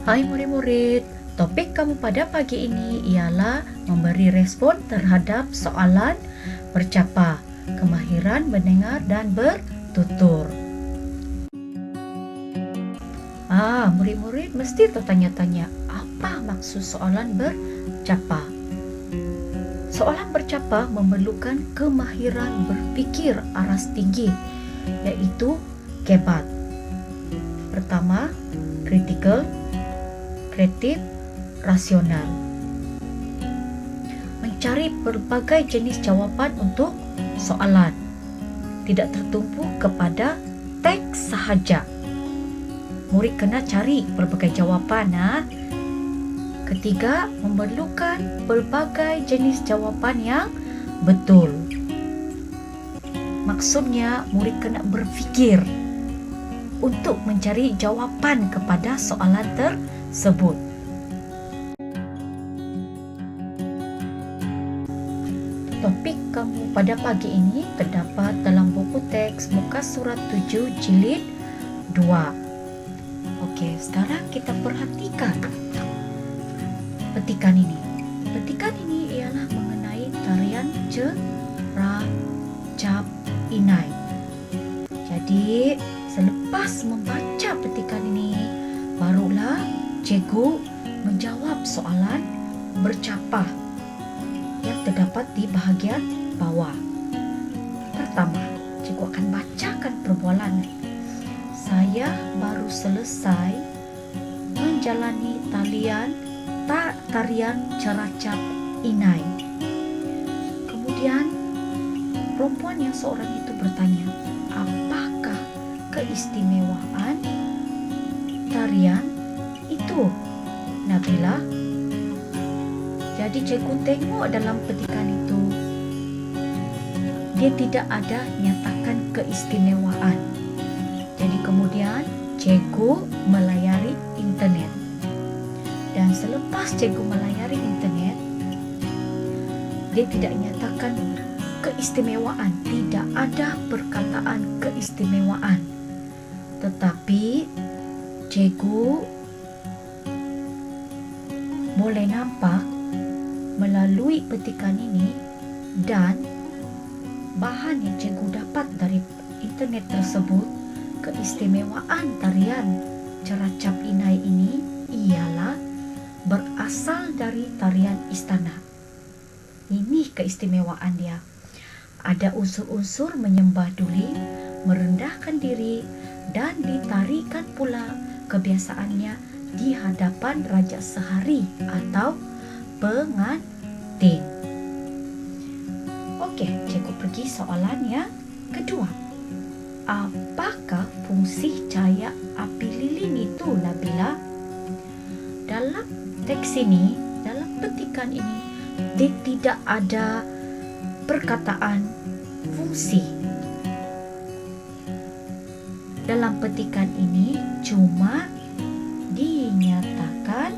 Hai murid-murid, topik kamu pada pagi ini ialah memberi respon terhadap soalan bercapa, kemahiran mendengar dan bertutur. Murid-murid mesti tertanya-tanya, apa maksud soalan bercapa? Soalan bercapa memerlukan kemahiran berfikir aras tinggi, iaitu kebat. Pertama, critical, kreatif, rasional. Mencari berbagai jenis jawapan untuk soalan. Tidak tertumpu kepada teks sahaja. Murid kena cari berbagai jawapan. Ketiga, memerlukan berbagai jenis jawapan yang betul. Maksudnya, murid kena berfikir untuk mencari jawapan kepada soalan tersebut. Topik kamu pada pagi ini terdapat dalam buku teks muka surat 7 jilid 2. Okey, sekarang kita perhatikan petikan ini. Petikan ini ialah mengenai tarian Ceracap Inai. Jadi, selepas membaca petikan ini, barulah cikgu menjawab soalan bercapa yang terdapat di bahagian bawah. Pertama, cikgu akan bacakan perbualan. Saya baru selesai menjalani tarian Ceracap Inai. Kemudian, perempuan yang seorang itu bertanya, apakah keistimewaan tarian itu, Nabila? Jadi cikgu tengok dalam petikan itu, dia tidak ada nyatakan keistimewaan. Jadi kemudian cikgu melayari internet. Dan selepas cikgu melayari internet, dia tidak nyatakan keistimewaan, tidak ada perkataan keistimewaan. Tetapi cikgu boleh nampak melalui petikan ini dan bahan yang cikgu dapat dari internet tersebut, keistimewaan tarian Ceracap Inai ini ialah berasal dari tarian istana. Ini keistimewaan dia. Ada unsur-unsur menyembah duli, merendahkan diri, dan ditarikan pula kebiasaannya di hadapan raja sehari atau pengantin. Okey, cikgu pergi soalan yang kedua. Apakah fungsi cahaya api lilin itu, Nabila? Dalam teks ini, dalam petikan ini, dia tidak ada perkataan fungsi. Dalam petikan ini cuma dinyatakan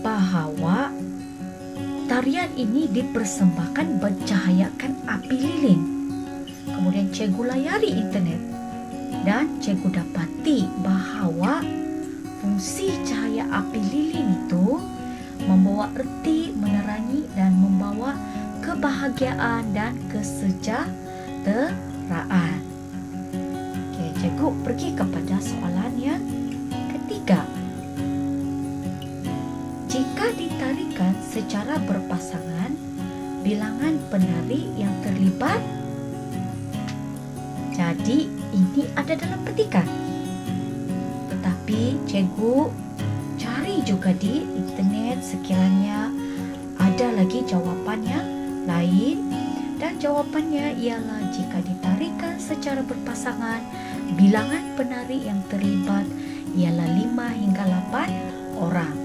bahawa tarian ini dipersembahkan bercahayakan api lilin. Kemudian cikgu layari internet dan cikgu dapati bahawa fungsi cahaya api lilin itu membawa erti, menerangi dan membawa kebahagiaan dan kesejahteraan. Okey, cikgu pergi kepada soalan yang ketiga. Jika ditarikan secara berpasangan, bilangan penari yang terlibat. Jadi, ini ada dalam petikan. Tetapi, cikgu cari juga di internet sekiranya ada lagi jawapan yang lain. Dan jawapannya ialah jika ditarikan secara berpasangan, bilangan penari yang terlibat ialah 5 hingga 8 orang.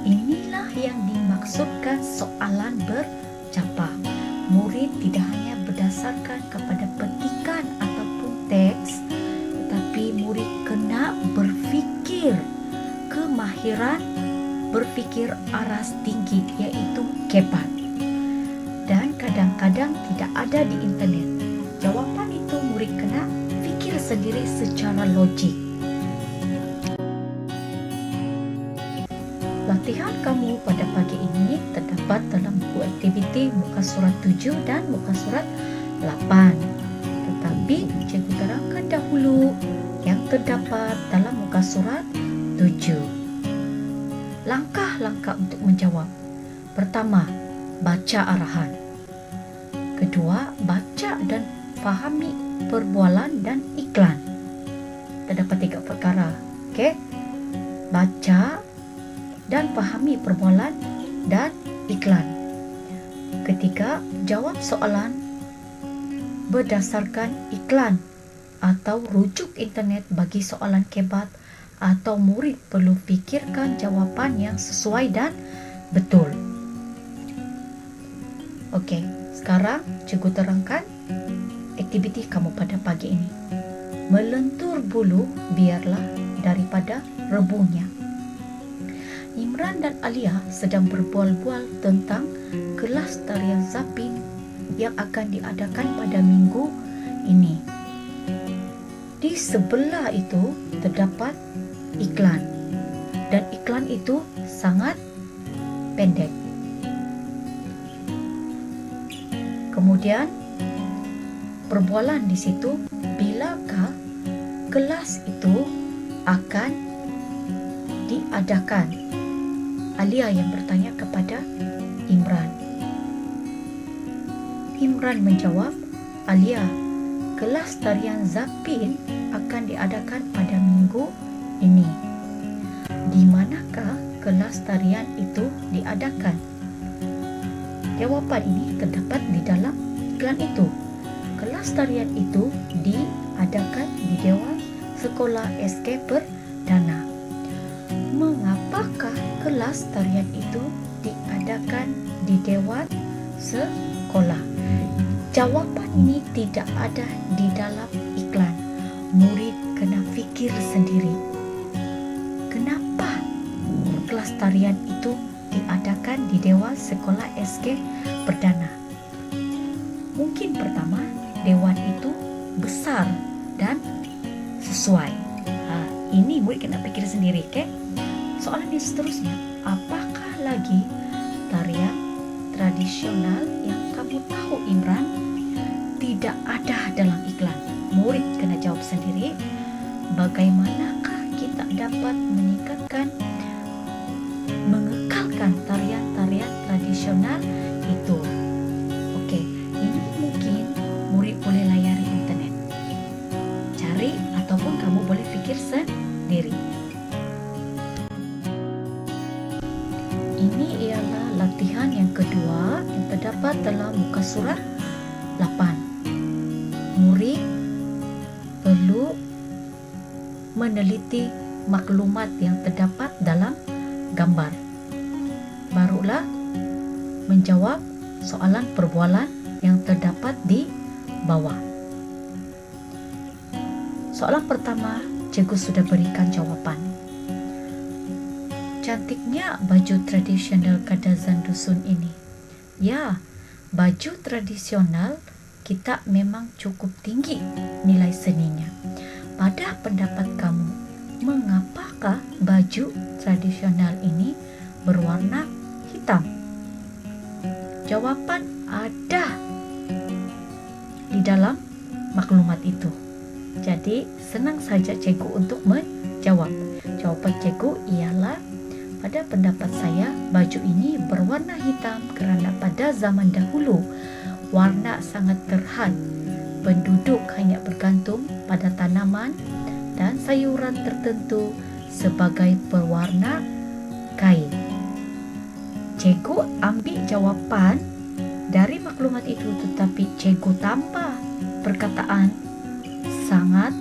Inilah yang dimaksudkan soalan bercapa. Murid tidak hanya berdasarkan kepada petikan ataupun teks, tetapi murid kena berfikir kemahiran berfikir aras tinggi, iaitu kebat. Dan kadang-kadang tidak ada di internet. Jawapan itu murid kena fikir sendiri secara logik. Latihan kamu pada pagi ini terdapat dalam buku aktiviti muka surat 7 dan muka surat 8. Tetapi cikgu terangkan dahulu yang terdapat dalam muka surat 7. Langkah-langkah untuk menjawab. Pertama, baca arahan. Kedua, baca dan fahami perbualan dan iklan. Terdapat 3 perkara. Okey? Baca dan fahami perbualan dan iklan. Ketiga, jawab soalan berdasarkan iklan atau rujuk internet bagi soalan kebat, atau murid perlu fikirkan jawapan yang sesuai dan betul. Okey, sekarang cikgu terangkan aktiviti kamu pada pagi ini. Melentur bulu biarlah daripada rebuhnya. Imran dan Alia sedang berbual-bual tentang kelas tarian Zapin yang akan diadakan pada minggu ini. Di sebelah itu terdapat iklan, dan iklan itu sangat pendek. Kemudian perbualan di situ, bilakah kelas itu akan diadakan? Alia yang bertanya kepada Imran. Imran menjawab, Alia, kelas tarian Zapin akan diadakan pada minggu ini. Di manakah kelas tarian itu diadakan? Jawapan ini terdapat di dalam iklan itu. Kelas tarian itu diadakan di Dewan Sekolah SK Perdana. Mengapakah kelas tarian itu diadakan di Dewan Sekolah? Jawapan ini tidak ada di dalam iklan. Murid kena fikir sendiri. Kenapa kelas tarian itu diadakan di Dewan Sekolah SK Perdana? Mungkin pertama, dewan itu besar dan sesuai. Ini murid kena fikir sendiri, okay? Soalan yang seterusnya, apakah lagi tarian tradisional yang kamu tahu, Imran, tidak ada dalam iklan? Murid kena jawab sendiri. Bagaimanakah kita dapat mengekalkan tarian-tarian tradisional itu? Okey, ini mungkin murid boleh layari internet, cari, ataupun kamu boleh fikir sendiri. Ini ialah latihan yang kedua yang terdapat dalam muka surat 8. Murid perlu meneliti maklumat yang terdapat dalam gambar. Barulah menjawab soalan perbualan yang terdapat di bawah. Soalan pertama, cikgu sudah berikan jawapan. Cantiknya baju tradisional Kadazan dusun ini. Ya, baju tradisional kita memang cukup tinggi nilai seninya. Pada pendapat kamu, mengapakah baju tradisional ini berwarna hitam? Jawapan ada di dalam maklumat itu. Jadi, senang saja cikgu untuk menjawab. Jawapan cikgu ialah, pada pendapat saya, baju ini berwarna hitam kerana pada zaman dahulu warna sangat terhad. Penduduk hanya bergantung pada tanaman dan sayuran tertentu sebagai pewarna kain. Cikgu ambil jawapan dari maklumat itu, tetapi cikgu tambah perkataan sangat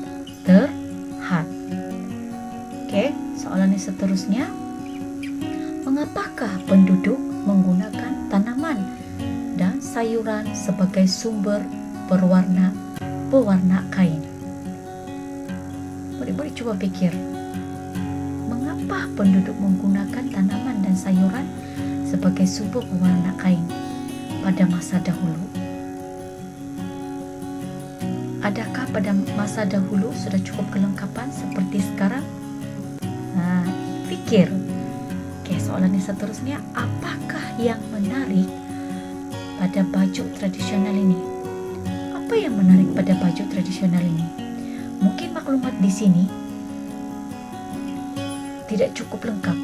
terhad. Okey, soalan yang seterusnya. Mengapakah penduduk menggunakan tanaman dan sayuran sebagai sumber pewarna kain? Murid-murid cuba fikir. Mengapa penduduk menggunakan tanaman dan sayuran sebagai sumber pewarna kain pada masa dahulu? Adakah pada masa dahulu sudah cukup kelengkapan seperti sekarang? Nah, pikir. Oke, soalan yang seterusnya, apakah yang menarik pada baju tradisional ini? Apa yang menarik pada baju tradisional ini? Mungkin maklumat di sini tidak cukup lengkap.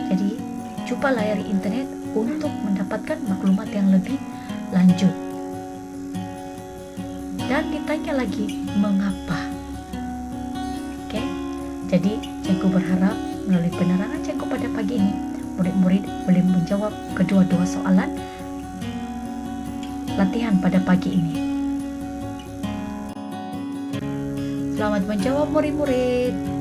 Jadi, coba layari internet untuk mendapatkan maklumat yang lebih lanjut. Dan ditanya lagi, mengapa? Oke, jadi cikgu berharap melalui penerangan cikgu pada pagi ini, murid-murid boleh menjawab kedua-dua soalan latihan pada pagi ini. Selamat menjawab murid-murid.